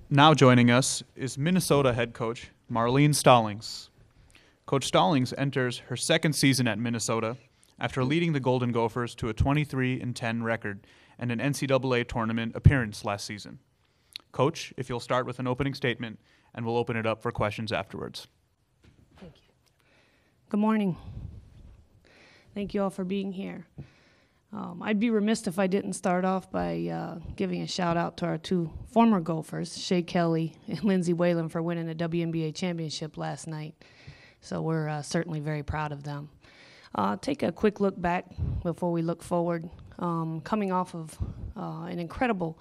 Now joining us is Minnesota head coach Marlene Stollings. Coach Stollings enters her second season at Minnesota after leading the Golden Gophers to a 23-10 record and an NCAA tournament appearance last season. Coach, if you'll start with an opening statement, and we'll open it up for questions afterwards. Thank you. Good morning. Thank you all for being here. I'd be remiss if I didn't start off by giving a shout out to our two former Gophers, Shea Kelly and Lindsey Whalen, for winning a WNBA championship last night. So we're certainly very proud of them. Take a quick look back before we look forward. Coming off of an incredible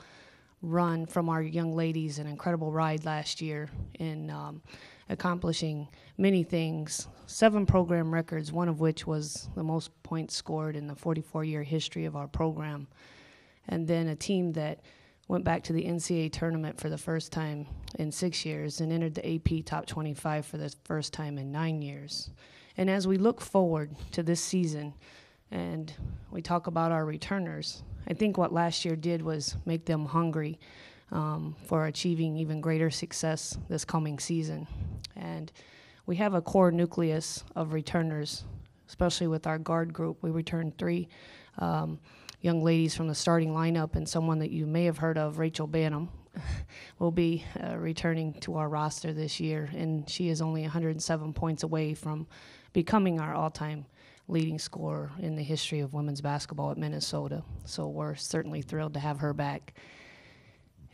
run from our young ladies, an incredible ride last year in accomplishing many things, 7 program records, one of which was the most points scored in the 44-year history of our program. And then a team that went back to the NCAA tournament for the first time in 6 years and entered the AP Top 25 for the first time in 9 years. And as we look forward to this season and we talk about our returners, I think what last year did was make them hungry for achieving even greater success this coming season. And we have a core nucleus of returners, especially with our guard group. We returned 3 young ladies from the starting lineup, and someone that you may have heard of, Rachel Banham, will be returning to our roster this year, and she is only 107 points away from becoming our all-time leading scorer in the history of women's basketball at Minnesota. So we're certainly thrilled to have her back.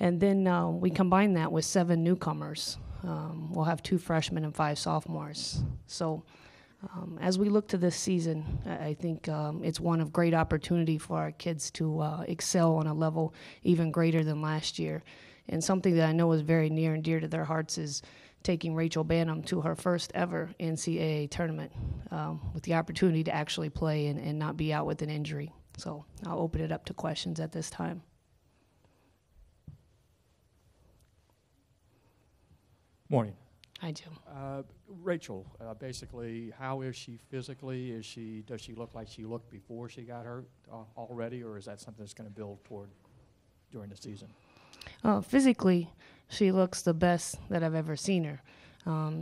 And then we combine that with 7 newcomers. We'll have 2 freshmen and 5 sophomores. So as we look to this season, I think it's one of great opportunity for our kids to excel on a level even greater than last year. And something that I know is very near and dear to their hearts is taking Rachel Banham to her first ever NCAA tournament with the opportunity to actually play and not be out with an injury. So I'll open it up to questions at this time. Morning. Hi, Jim. Rachel, basically, how is she physically? Does she look like she looked before she got hurt already, or is that something that's going to build toward during the season? Physically, she looks the best that I've ever seen her.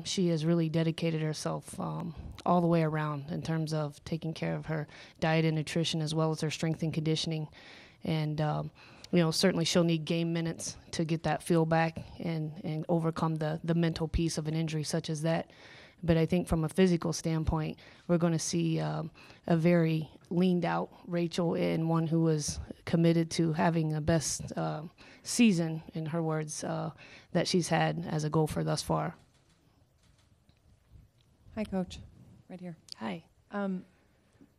She has really dedicated herself all the way around in terms of taking care of her diet and nutrition as well as her strength and conditioning. And certainly she'll need game minutes to get that feel back and overcome the mental piece of an injury such as that. But I think from a physical standpoint, we're going to see a very leaned out Rachel and one who was committed to having the best season, in her words, that she's had as a Gopher thus far. Hi, Coach. Right here. Hi.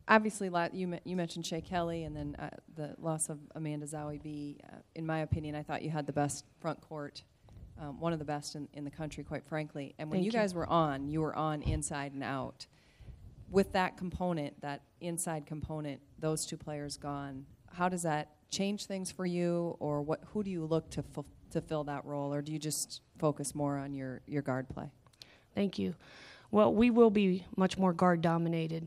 Obviously, you mentioned Shea Kelly and then the loss of Amanda Zowie. In my opinion, I thought you had the best front court, one of the best in the country, quite frankly. And when Thank you guys were on inside and out. With that component, that inside component, those 2 players gone, how does that change things for you, or who do you look to fill that role, or do you just focus more on your guard play? Thank you. Well, we will be much more guard-dominated.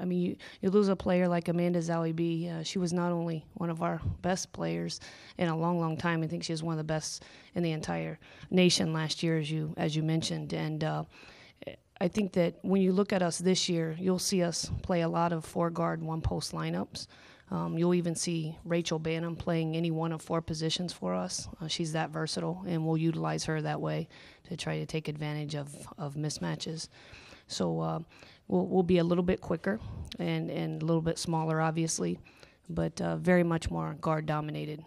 You lose a player like Amanda Zowie. She was not only one of our best players in a long, long time. I think she was one of the best in the entire nation last year, as you mentioned. And I think that when you look at us this year, you'll see us play a lot of 4-guard, 1-post lineups. You'll even see Rachel Banham playing any one of 4 positions for us. She's that versatile, and we'll utilize her that way to try to take advantage of mismatches. So we'll be a little bit quicker and a little bit smaller, obviously, but very much more guard-dominated.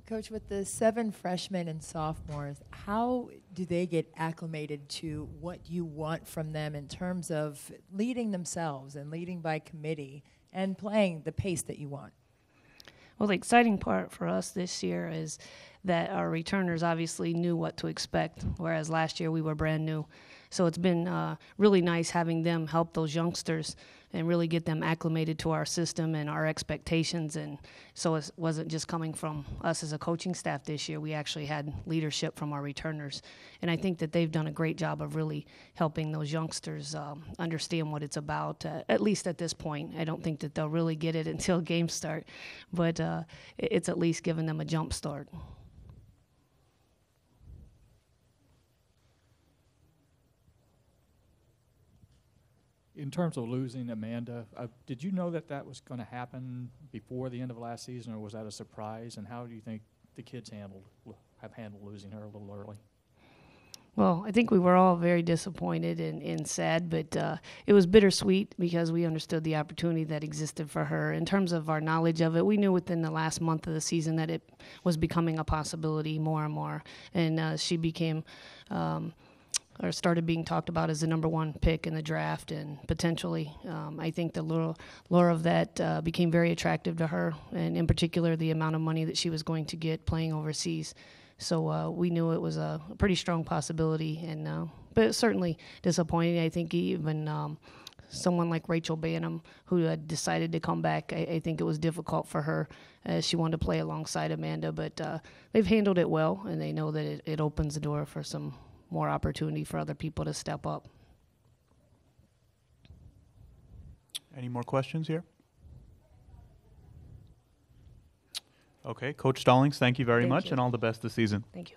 Coach, with the 7 freshmen and sophomores, how do they get acclimated to what you want from them in terms of leading themselves and leading by committee and playing the pace that you want? Well, the exciting part for us this year is that our returners obviously knew what to expect, whereas last year we were brand new. So it's been really nice having them help those youngsters and really get them acclimated to our system and our expectations. And so it wasn't just coming from us as a coaching staff this year. We actually had leadership from our returners. And I think that they've done a great job of really helping those youngsters understand what it's about, at least at this point. I don't think that they'll really get it until games start, but it's at least given them a jump start. In terms of losing Amanda, did you know that that was going to happen before the end of last season, or was that a surprise? And how do you think the kids have handled losing her a little early? Well, I think we were all very disappointed and sad, but it was bittersweet because we understood the opportunity that existed for her. In terms of our knowledge of it, we knew within the last month of the season that it was becoming a possibility more and more. And she became or started being talked about as the number one pick in the draft, and potentially I think the lure of that became very attractive to her, and in particular the amount of money that she was going to get playing overseas. So we knew it was a pretty strong possibility, and but certainly disappointing. I think even someone like Rachel Banham, who had decided to come back, I think it was difficult for her as she wanted to play alongside Amanda, but they've handled it well, and they know that it opens the door for some more opportunity for other people to step up. Any more questions here? Okay, Coach Stollings, thank you very Thank much, you. and all the best this season. Thank you.